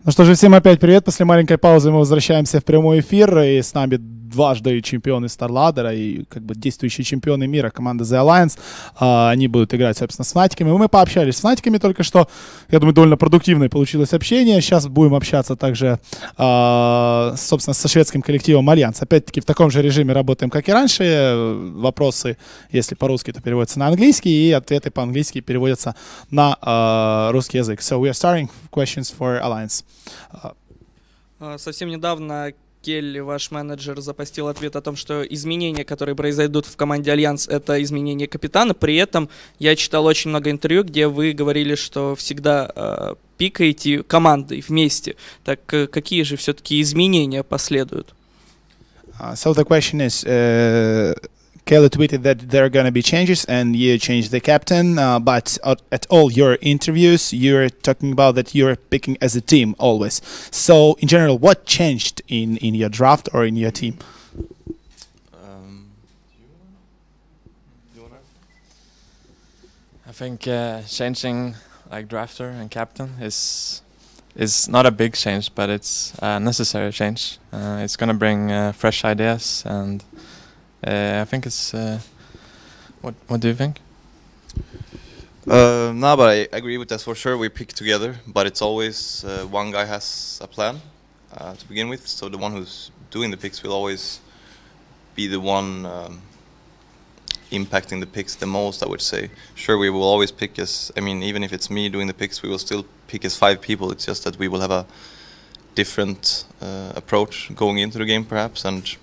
Ну что же, всем опять привет. После маленькой паузы мы возвращаемся в прямой эфир. И с нами дважды чемпионы StarLadder и как бы действующие чемпионы мира команды The Alliance. Они будут играть, собственно, с Фнатиками. Мы пообщались с Фнатиками только что. Я думаю, довольно продуктивное получилось общение. Сейчас будем общаться также, собственно, со шведским коллективом Альянс. Опять-таки в таком же режиме работаем, как и раньше. Вопросы, если по-русски, то переводятся на английский, и ответы по-английски переводятся на русский язык. So we are starting questions for Alliance. Совсем недавно Келли, ваш менеджер, запостил ответ о том, что изменения, которые произойдут в команде Альянс, это изменение капитана. При этом я читал очень много интервью, где вы говорили, что всегда пикаете командой вместе. Так какие же все-таки изменения последуют? So the question is, Kelly tweeted that there are going to be changes and you changed the captain, but at all your interviews you're talking about that you're picking as a team always. So in general, what changed in your draft or in your team? I think changing like drafter and captain is not a big change, but it's a necessary change. It's going to bring fresh ideas, and I think it's. What do you think? No, but I agree with that for sure. We pick together, but it's always one guy has a plan to begin with. So the one who's doing the picks will always be the one impacting the picks the most, I would say. Sure, we will always pick as. I mean, even if it's me doing the picks, we will still pick as 5 people. It's just that we will have a different approach going into the game, perhaps, and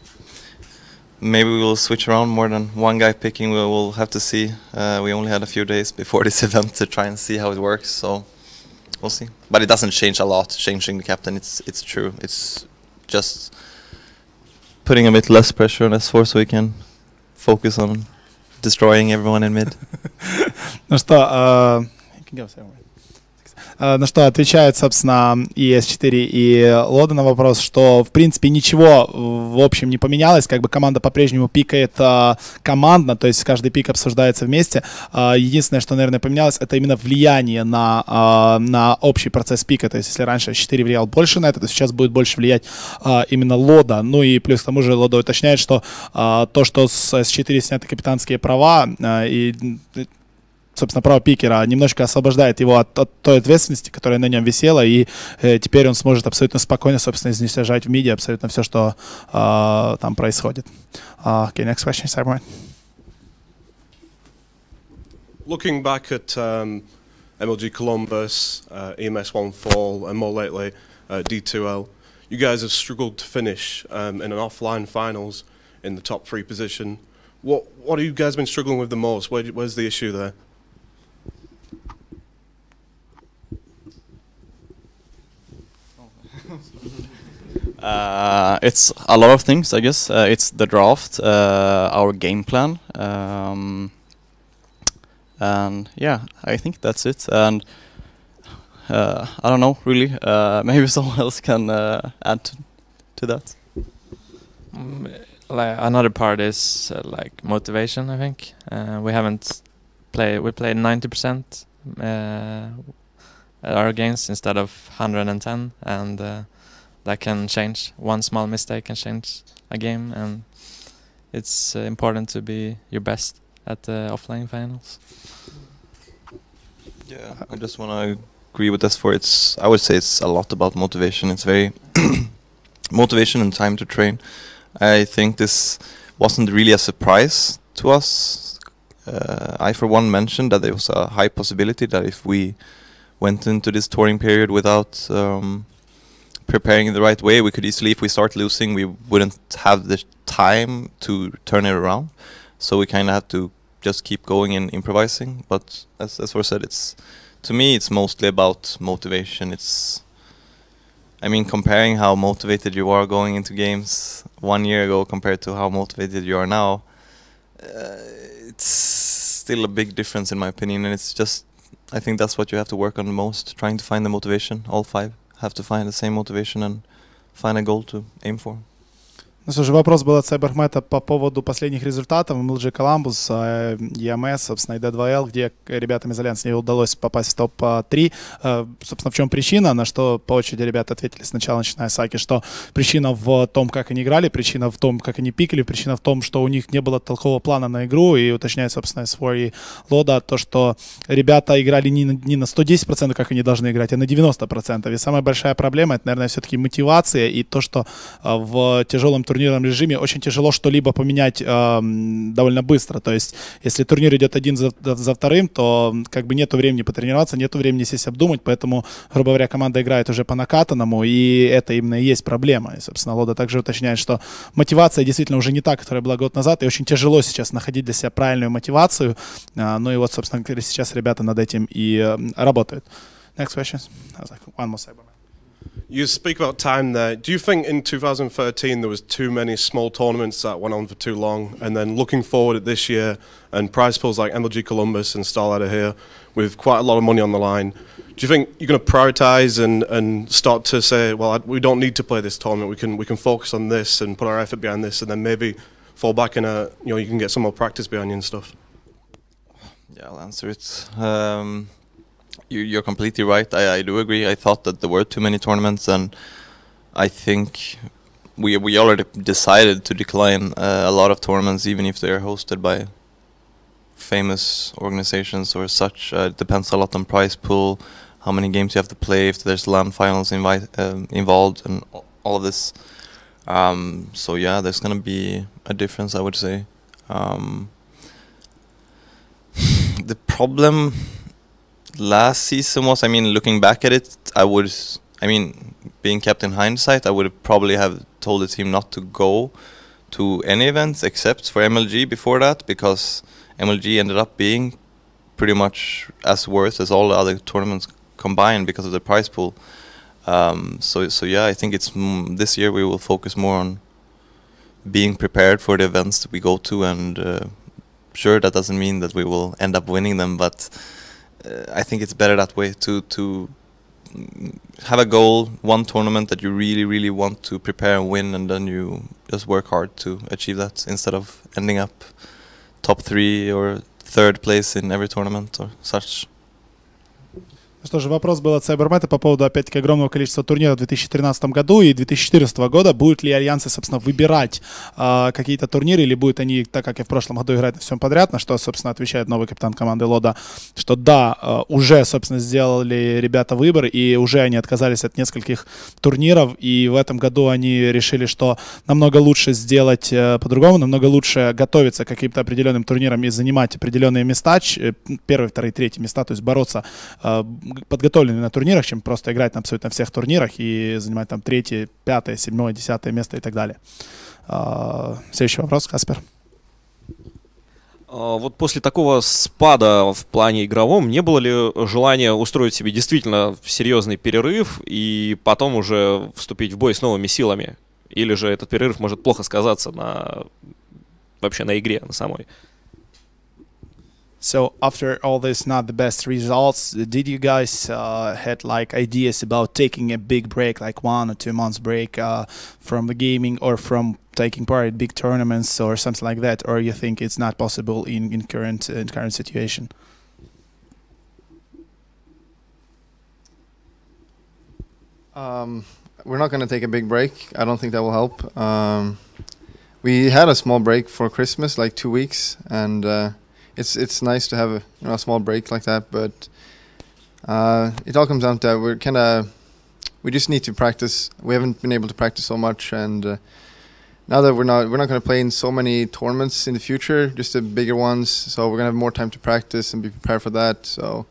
maybe we will switch around more than one guy picking. We will have to see. We only had a few days before this event to try and see how it works, so we'll see. But it doesn't change a lot, changing the captain. It's true. It's just putting a bit less pressure on S4 so we can focus on destroying everyone in mid. Ну что, на что отвечает, собственно, и S4, и Лода на вопрос, что, в принципе, ничего, в общем, не поменялось, как бы команда по-прежнему пикает командно, то есть каждый пик обсуждается вместе. Единственное, что, наверное, поменялось, это именно влияние на общий процесс пика, то есть если раньше S4 влиял больше на это, то сейчас будет больше влиять именно Лода. Ну и плюс к тому же Лода уточняет, что то, что с S4 сняты капитанские права, и собственно, право пикера немножко освобождает его от той ответственности, которая на нем висела, и теперь он сможет абсолютно спокойно, собственно, изничтожать в миде абсолютно все, что там происходит. Okay, next question, Cyberman. Looking back at MLG Columbus, EMS One Fall, and more lately D2L, you guys have struggled to finish in an offline finals in the top 3 position. What have you guys been struggling with the most? Where's the issue there? It's a lot of things, I guess. It's the draft, our game plan, and yeah, I think that's it. And I don't know, really. Maybe someone else can add to that. Like another part is like motivation. I think we haven't played. We played 90% our games instead of 110, and that can change. One small mistake can change a game, and it's important to be your best at the offline finals. Yeah, I just want to agree with S4. I would say it's a lot about motivation. It's very motivation and time to train. I think this wasn't really a surprise to us. I, for one, mentioned that there was a high possibility that if we went into this touring period without preparing in the right way, we could easily, if we start losing, we wouldn't have the time to turn it around. So we kind of had to just keep going and improvising. But as Thor said, to me, it's mostly about motivation. I mean, comparing how motivated you are going into games 1 year ago compared to how motivated you are now, it's still a big difference in my opinion, and it's just, I think that's what you have to work on the most, trying to find the motivation. All 5 have to find the same motivation and find a goal to aim for. Ну, слушай, вопрос был от Cybermeta по поводу последних результатов. MLG Columbus, EMS, собственно, и D2L, где ребятам из Альянса не удалось попасть в топ-3. Собственно, в чем причина? На что по очереди ребята ответили сначала, начиная с Аки, что причина в том, как они играли, причина в том, как они пикали, причина в том, что у них не было толкового плана на игру, и уточняет, собственно, свой Лода, то, что ребята играли не на 110%, как они должны играть, а на 90%. И самая большая проблема — это, наверное, все-таки мотивация и то, что в тяжелом турнирном режиме очень тяжело что-либо поменять довольно быстро. То есть, если турнир идет один за вторым, то как бы нету времени потренироваться, нету времени сесть обдумать, поэтому, грубо говоря, команда играет уже по накатанному, и это именно и есть проблема. И, собственно, Лода также уточняет, что мотивация действительно уже не та, которая была год назад, и очень тяжело сейчас находить для себя правильную мотивацию. Ну и вот, собственно, сейчас ребята над этим и работают. Next question. I was like, one more Cyberman. You speak about time there. Do you think in 2013 there was too many small tournaments that went on for too long? And then looking forward at this year and prize pools like MLG Columbus and Starladder here with quite a lot of money on the line, do you think you're going to prioritize and start to say, well, we don't need to play this tournament. We can focus on this and put our effort behind this, and then maybe fall back in you can get some more practice behind you and stuff? Yeah, I'll answer it. You're completely right. I do agree. I thought that there were too many tournaments, and I think we already decided to decline a lot of tournaments, even if they're hosted by famous organizations or such. It depends a lot on prize pool, how many games you have to play, if there's LAN finals involved, and all of this. So yeah, there's gonna be a difference, I would say. The problem last season was, I mean, looking back at it, being kept in hindsight, I would have probably have told the team not to go to any events except for MLG before that, because MLG ended up being pretty much as worth as all the other tournaments combined because of the prize pool. So yeah, I think it's this year we will focus more on being prepared for the events that we go to, and sure, that doesn't mean that we will end up winning them, but I think it's better that way, to have a goal, one tournament that you really want to prepare and win, and then you just work hard to achieve that, instead of ending up top 3 or 3rd place in every tournament or such. Что же, вопрос был от Cybermeta по поводу, опять-таки, огромного количества турниров в 2013 году и 2014 года. Будут ли альянсы, собственно, выбирать какие-то турниры, или будут они, так как и в прошлом году, играть на всем подряд, на что, собственно, отвечает новый капитан команды Лода, что да, уже, собственно, сделали ребята выбор, и уже они отказались от нескольких турниров, и в этом году они решили, что намного лучше сделать по-другому, намного лучше готовиться к каким-то определенным турнирам и занимать определенные места, 1, 2, 3 места, то есть бороться подготовлены на турнирах, чем просто играть на абсолютно всех турнирах и занимать там 3, 5, 7, 10 место и так далее. Следующий вопрос, Каспер. Вот после такого спада в плане игровом, не было ли желания устроить себе действительно серьезный перерыв и потом уже вступить в бой с новыми силами? Или же этот перерыв может плохо сказаться вообще на игре, на самой? So after all this not the best results, did you guys had like ideas about taking a big break, like 1 or 2 months break from the gaming, or from taking part in big tournaments or something like that, or you think it's not possible in current situation? We're not going to take a big break. I don't think that will help. We had a small break for Christmas, like 2 weeks, and it's nice to have a small break like that, but it all comes down to we just need to practice. We haven't been able to practice so much, and now that we're not going to play in so many tournaments in the future, just the bigger ones, so we're going to have more time to practice and be prepared for that. So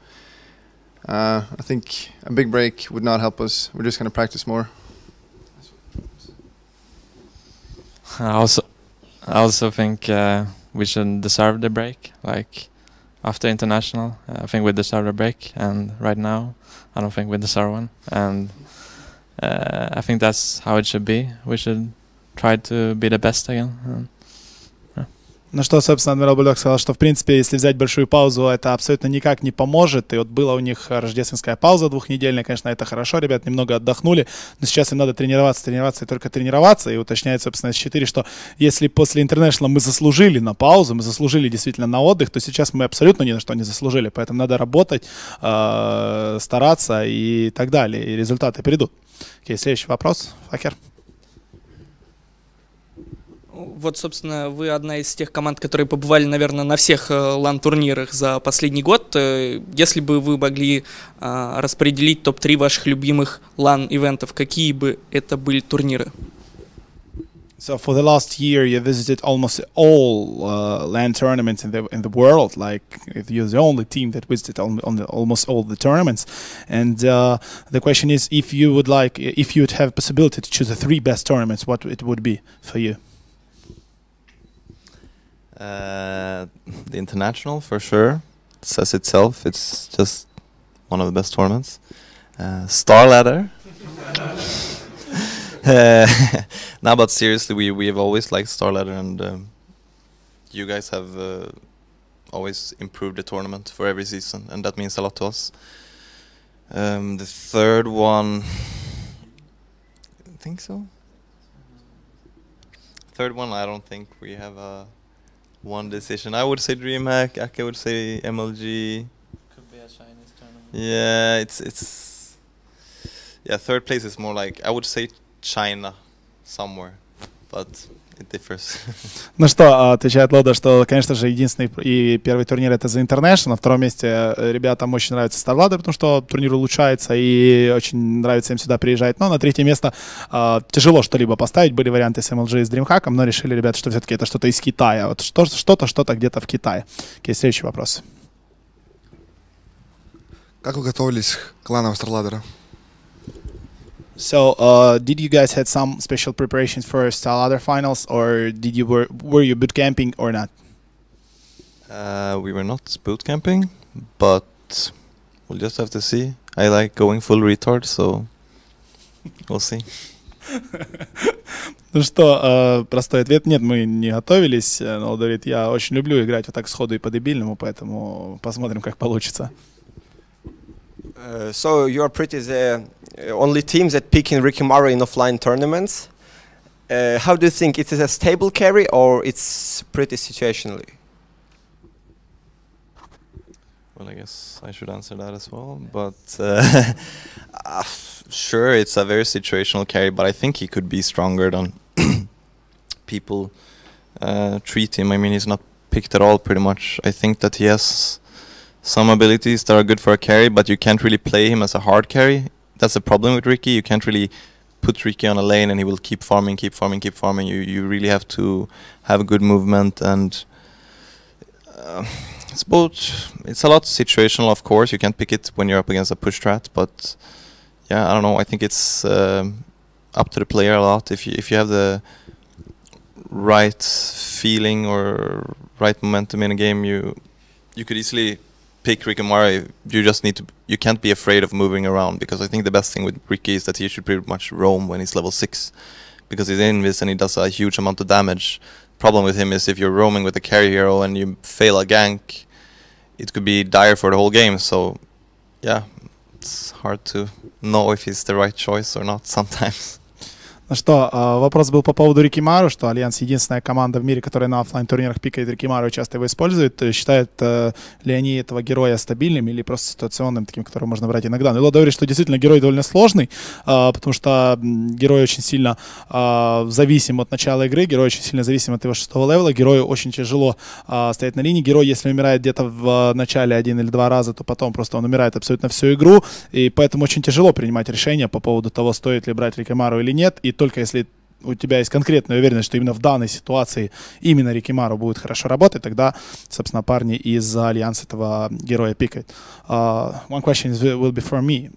I think a big break would not help us. We're just going to practice more. I also think we should deserve the break, like after international. I think we deserve a break, and right now I don't think we deserve one, and I think that's how it should be. We should try to be the best again. Ну что, собственно, Адмирал Бульдог сказал, что, в принципе, если взять большую паузу, это абсолютно никак не поможет. И вот была у них рождественская пауза двухнедельная, конечно, это хорошо, ребят немного отдохнули, но сейчас им надо тренироваться и только тренироваться. И уточняет, собственно, S4, что если после International мы заслужили на паузу, мы заслужили действительно на отдых, то сейчас мы абсолютно ни на что не заслужили. Поэтому надо работать, стараться и так далее. И результаты придут. Окей, следующий вопрос. Факер. Вот, собственно, вы одна из тех команд, которые побывали, наверное, на всех LAN-турнирах за последний год. Если бы вы могли распределить топ-3 ваших любимых LAN-ивентов, какие бы это были турниры? So for the last year, you visited almost all LAN tournaments in the world. Like you're the only team that visited almost all the tournaments. And the question is, if you would have possibility to choose the 3 best tournaments, what it would be for you? The International, for sure. It says itself. It's just one of the best tournaments. Star Ladder. No, but seriously, we have always liked Star Ladder, and you guys have always improved the tournament for every season, and that means a lot to us. The third one, I think so. Third one, I don't think we have one decision. I would say DreamHack. Ake would say MLG. Could be a Chinese tournament. Yeah, it's third place is more like, I would say China somewhere, but it differs. Ну что, отвечает Лода, что, конечно же, единственный и первый турнир это The International. На втором месте ребятам очень нравится Star Ladder, потому что турнир улучшается и очень нравится им сюда приезжать. Но на третье место тяжело что-либо поставить. Были варианты с MLG и с DreamHack, но решили ребята, что все-таки это что-то из Китая. Вот что-то где-то в Китае. Окей, следующий вопрос. Как вы готовились к кланам Star Ladder? So, did you guys had some special preparations for Star Ladder finals, or were you boot camping or not? We were not boot camping, but we'll just have to see. I like going full retard, so we'll see. Ну что, простой ответ: нет, мы не готовились. Но, говорит, я очень люблю играть вот так сходу и по-дебильному, поэтому посмотрим, как получится. So you are pretty the only team that picking Rikimaru in offline tournaments. How do you think it is a stable carry or it's pretty situationally? Well, I guess I should answer that as well, but sure, it's a very situational carry, but I think he could be stronger than people treat him. I mean, he's not picked at all, pretty much. I think that he has some abilities that are good for a carry, but you can't really play him as a hard carry. That's the problem with Ricky. You can't really put Ricky on a lane and he will keep farming. You really have to have good movement, and it's a lot situational, of course. You can't pick it when you're up against a push strat, but yeah, I don't know. I think it's up to the player a lot. If you have the right feeling or right momentum in a game, you could easily pick Rikimaru. You can't be afraid of moving around, because I think the best thing with Ricky is that he should pretty much roam when he's level 6, because he's invis and he does a huge amount of damage. Problem with him is if you're roaming with a carry hero and you fail a gank, it could be dire for the whole game. So yeah, it's hard to know if he's the right choice or not sometimes. Ну что, вопрос был по поводу Рикимару, что Альянс единственная команда в мире, которая на оффлайн-турнирах пикает Рикимару и часто его использует. Считают ли они этого героя стабильным или просто ситуационным, таким, которого можно брать иногда? Но Лода говорит, что действительно герой довольно сложный, потому что герой очень сильно зависим от начала игры, герой очень сильно зависим от его 6-го левела, герою очень тяжело стоять на линии. Герой, если умирает где-то в начале 1 или 2 раза, то потом просто он умирает абсолютно всю игру, и поэтому очень тяжело принимать решение по поводу того, стоит ли брать Рикимару или нет. И только если у тебя есть конкретная уверенность, что именно в данной ситуации именно Рикимару будет хорошо работать, тогда, собственно, парни из Альянса этого героя пикают. One question will be for me.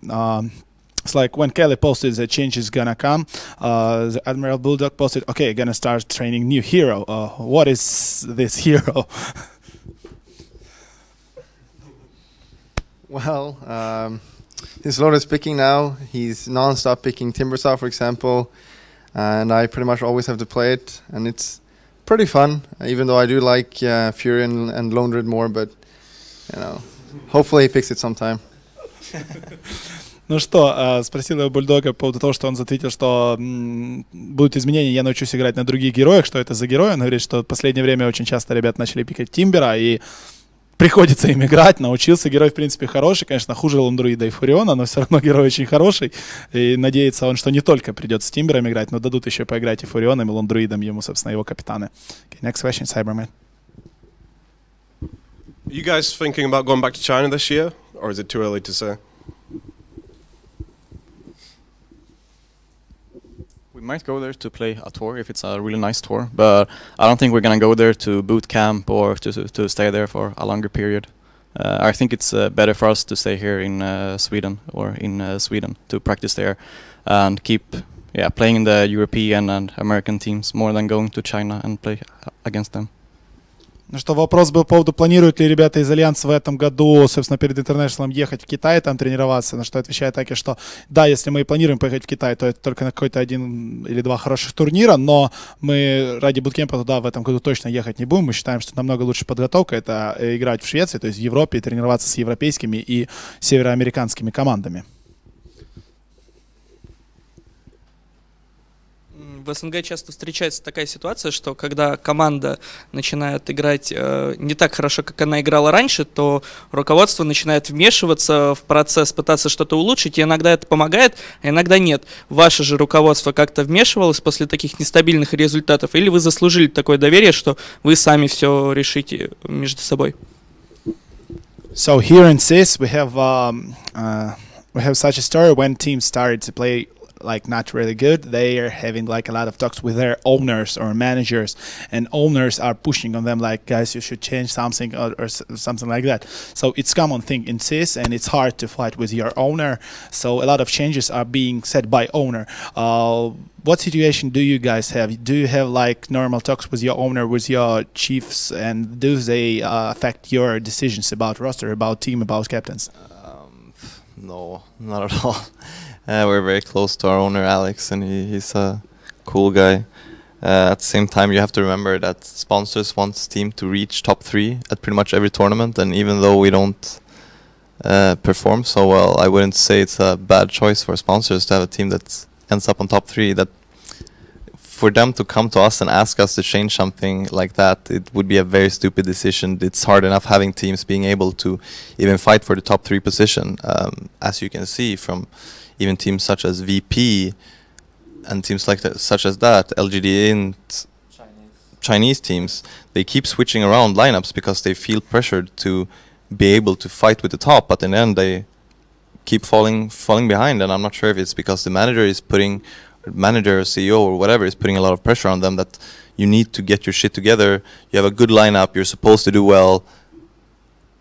It's like when Kelly posted the change is gonna come, the Admiral Bulldog posted, okay, gonna start training new hero. What is this hero? Well, his Lord is picking now. He's non-stop picking Timbersaw, for example, and I pretty much always have to play it. And it's pretty fun. Even though I do like Fury and Lone Druid more, but hopefully he picks it sometime. Ну что, спросил его Бульдога по поводу того, что он ответил, что будут изменения, я научусь играть на других героях, что это за герой. Он говорит, что в последнее время очень часто ребят начали пикать Тимбера, и приходится им играть, научился. Герой, в принципе, хороший, конечно, хуже Лондруида и Фуриона, но все равно герой очень хороший. И надеется он, что не только придется с Тимбером играть, но дадут еще поиграть и Фурионом, и Лондруидом ему, собственно, его капитаны. Okay, next question, Cyberman. Are you guys thinking about going back to China this year, or is it too early to say? We might go there to play a tour if it's a really nice tour, but I don't think we're gonna go there to boot camp or to stay there for a longer period. I think it's better for us to stay here in Sweden or in Sweden to practice there and keep playing in the European and American teams more than going to China and play against them. Ну что, вопрос был по поводу, планируют ли ребята из Альянса в этом году, собственно, перед Интернешнлом ехать в Китай, там тренироваться, на что отвечает Таки, что да, если мы и планируем поехать в Китай, то это только на какой-то 1 или 2 хороших турнира, но мы ради буткемпа туда в этом году точно ехать не будем. Мы считаем, что намного лучше подготовка — это играть в Швеции, то есть в Европе, и тренироваться с европейскими и североамериканскими командами. В СНГ часто встречается такая ситуация, что когда команда начинает играть не так хорошо, как она играла раньше, то руководство начинает вмешиваться в процесс, пытаться что-то улучшить, и иногда это помогает, а иногда нет. Ваше же руководство как-то вмешивалось после таких нестабильных результатов, или вы заслужили такое доверие, что вы сами все решите между собой? So here in CIS we have such a story when teams started to play like not really good. They are having like a lot of talks with their owners or managers, and owners are pushing on them like, guys, you should change something or something like that. So it's common thing in CIS, and it's hard to fight with your owner. So a lot of changes are being said by owner. What situation do you guys have? Do you have like normal talks with your owner, with your chiefs, and do they affect your decisions about roster, about team, about captains? No, not at all. We're very close to our owner, Alex, and he's a cool guy. At the same time, you have to remember that sponsors want team to reach top 3 at pretty much every tournament, and even though we don't perform so well, I wouldn't say it's a bad choice for sponsors to have a team that ends up on top 3. That for them to come to us and ask us to change something like that, it would be a very stupid decision. It's hard enough having teams being able to even fight for the top 3 position, as you can see from even teams such as VP and teams like that, such as that, LGD and Chinese teams, they keep switching around lineups because they feel pressured to be able to fight with the top, but in the end they keep falling behind, and I'm not sure if it's because the manager or CEO or whatever is putting a lot of pressure on them that you need to get your shit together, you have a good lineup, you're supposed to do well,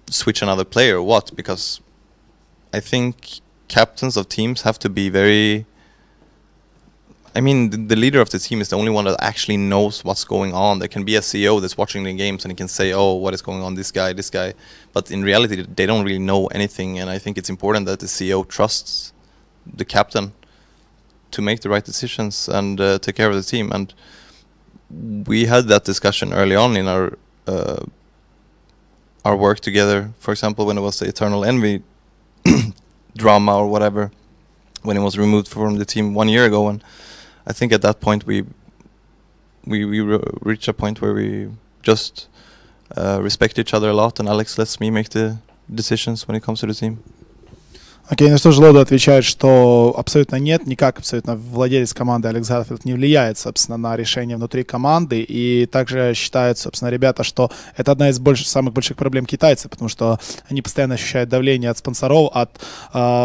switch another player or what, because I think captains of teams have to be very... I mean, the leader of the team is the only one that actually knows what's going on. There can be a CEO that's watching the games and he can say, oh, what is going on, this guy. But in reality, they don't really know anything, and I think it's important that the CEO trusts the captain to make the right decisions and take care of the team. And we had that discussion early on in our work together. For example, when it was the Eternal Envy drama or whatever, when he was removed from the team 1 year ago, and I think at that point we reached a point where we just respect each other a lot, and Alex lets me make the decisions when it comes to the team. Окей, ну что же, Лода отвечает, что абсолютно нет, никак абсолютно владелец команды Алекс Гарфилд не влияет, собственно, на решение внутри команды, и также считают, собственно, ребята, что это одна из самых больших проблем китайцев, потому что они постоянно ощущают давление от спонсоров, от,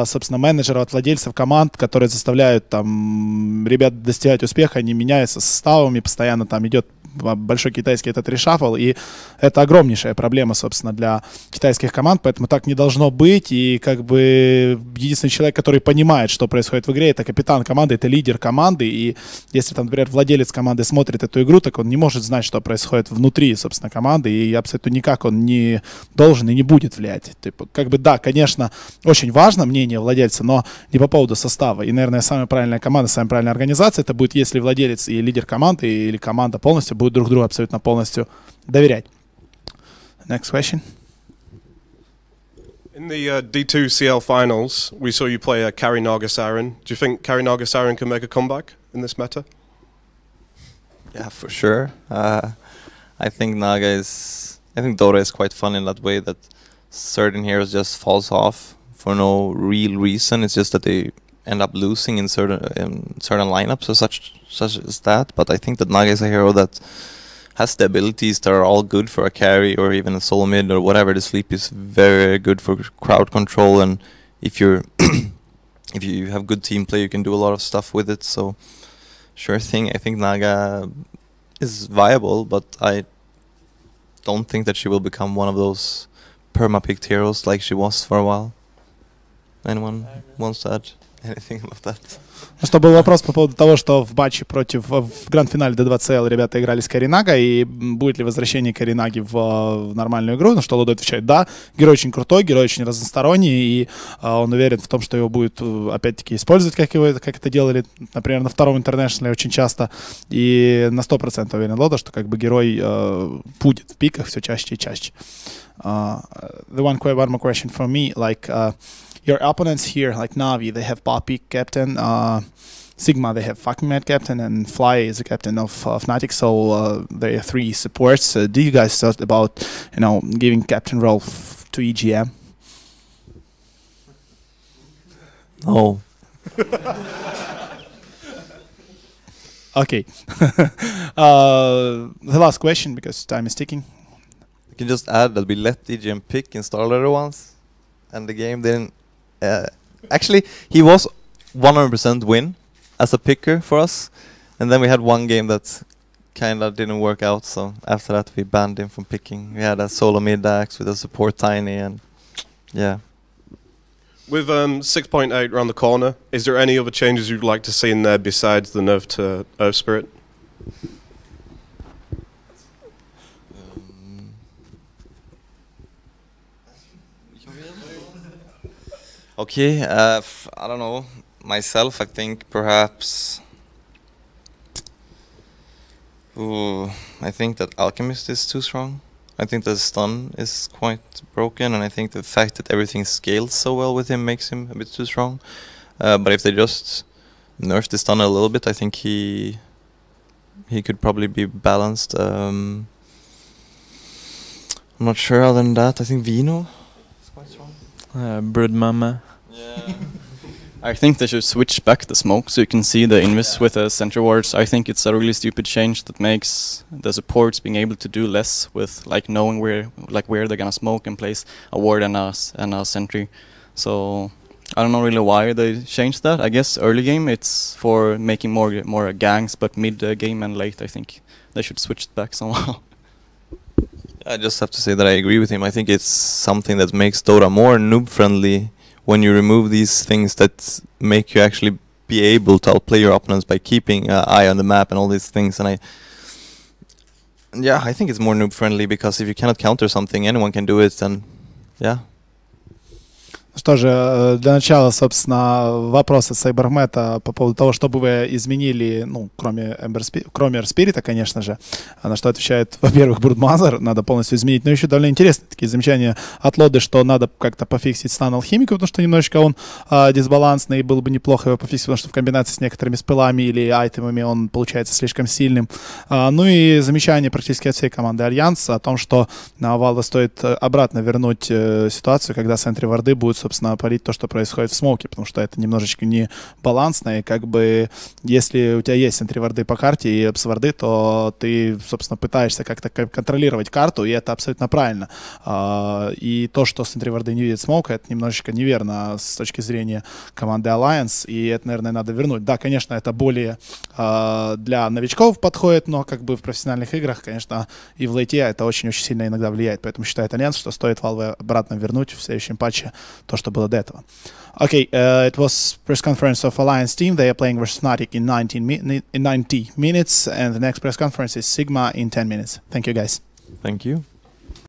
собственно, менеджеров, от владельцев команд, которые заставляют там ребят достигать успеха, они меняются составами, постоянно там идет большой китайский этот решафл, и это огромнейшая проблема, собственно, для китайских команд, поэтому так не должно быть, и как бы единственный человек, который понимает, что происходит в игре, это капитан команды, это лидер команды, и если там, например, владелец команды смотрит эту игру, так он не может знать, что происходит внутри, собственно, команды, и абсолютно никак он не должен и не будет влиять. Типа, как бы, да, конечно, очень важно мнение владельца, но не по поводу состава, и, наверное, самая правильная команда, самая правильная организация, это будет, если владелец и лидер команды, или команда полностью будут друг другу абсолютно полностью доверять. Next question. In the D2 CL finals, we saw you play Kari Nagasaaren. Do you think Kari Nagasaaren can make a comeback in this meta? Yeah, for sure. I think Dota is quite fun in that way that certain heroes just falls off for no real reason. It's just that they end up losing in certain lineups or such as that. But I think that Naga is a hero that has the abilities that are all good for a carry or even a solo mid or whatever. The sleep is very good for crowd control, and if you have good team play, you can do a lot of stuff with it. So sure thing. I think Naga is viable, but I don't think that she will become one of those perma-picked heroes like she was for a while. Anyone wants to add anything about that? Что был вопрос по поводу того, что в матче в гранд-финале D2CL ребята играли с Кари Нага, и будет ли возвращение Кари Наги в нормальную игру, на что Лудо отвечает: да, герой очень крутой, герой очень разносторонний, и он уверен в том, что его будет опять-таки использовать, как это делали, например, на втором интернешнале очень часто, и на 100% уверен Лудо, что как бы герой будет в пиках все чаще и чаще. One more question for me, like your opponents here, like Navi, they have Poppy captain, Sigma, they have fucking mad captain, and Fly is a captain of Fnatic, so they are 3 supports. Do you guys thought about, giving captain role to EGM? No. Okay. The last question, because time is ticking. I can just add that we let EGM pick in StarLadder once, and the game didn't. Actually, he was 100% win as a picker for us, and then we had one game that kind of didn't work out, so after that we banned him from picking. We had a solo mid-axe with a support Tiny, and yeah. With 6.8 around the corner, is there any other changes you'd like to see in there besides the nerf to Earth Spirit? Okay, I don't know. Myself, I think perhaps. I think that Alchemist is too strong. I think the stun is quite broken, and I think the fact that everything scales so well with him makes him a bit too strong. But if they just nerf the stun a little bit, I think he could probably be balanced. I'm not sure other than that. I think Vino is quite strong. Brood Mama. Yeah. I think they should switch back the smoke so you can see the invis with the center wards. I think it's a really stupid change that makes the supports being able to do less with like knowing where they're gonna smoke and place a ward and a sentry. So I don't know really why they changed that. I guess early game it's for making more gangs, but mid game and late I think they should switch it back somehow. I just have to say that I agree with him. I think it's something that makes Dota more noob friendly when you remove these things that make you actually be able to outplay your opponents by keeping an eye on the map and all these things. And I think it's more noob friendly, because if you cannot counter something, anyone can do it, and yeah. Что же, для начала, собственно, вопрос от Сайбермета по поводу того, что бы вы изменили, кроме Earth Spirit, конечно же, на что отвечает, во-первых, Брудмазер, надо полностью изменить, но еще довольно интересные такие замечания от Лоды, что надо как-то пофиксить стан Алхимика, потому что немножечко он дисбалансный, и было бы неплохо его пофиксить, потому что в комбинации с некоторыми спелами или айтемами он получается слишком сильным. Ну и замечание практически от всей команды Альянса о том, что Валда стоит обратно вернуть ситуацию, когда сентри варды будут, собственно, палить то, что происходит в смоуке, потому что это немножечко не балансно, и как бы если у тебя есть сентри-варды по карте и апс-варды, то ты, собственно, пытаешься как-то контролировать карту, и это абсолютно правильно. И то, что сентри-варды не видят смоука, это немножечко неверно с точки зрения команды Alliance, и это, наверное, надо вернуть. Да, конечно, это более для новичков подходит, но как бы в профессиональных играх, конечно, и в лейте это очень-очень сильно иногда влияет, поэтому считает Альянс, что стоит Valve обратно вернуть в следующем патче то, что было до этого. Okay, it was press conference of Alliance team. They are playing versus Fnatic in 90 minutes, and the next press conference is Sigma in 10 minutes. Thank you, guys. Thank you.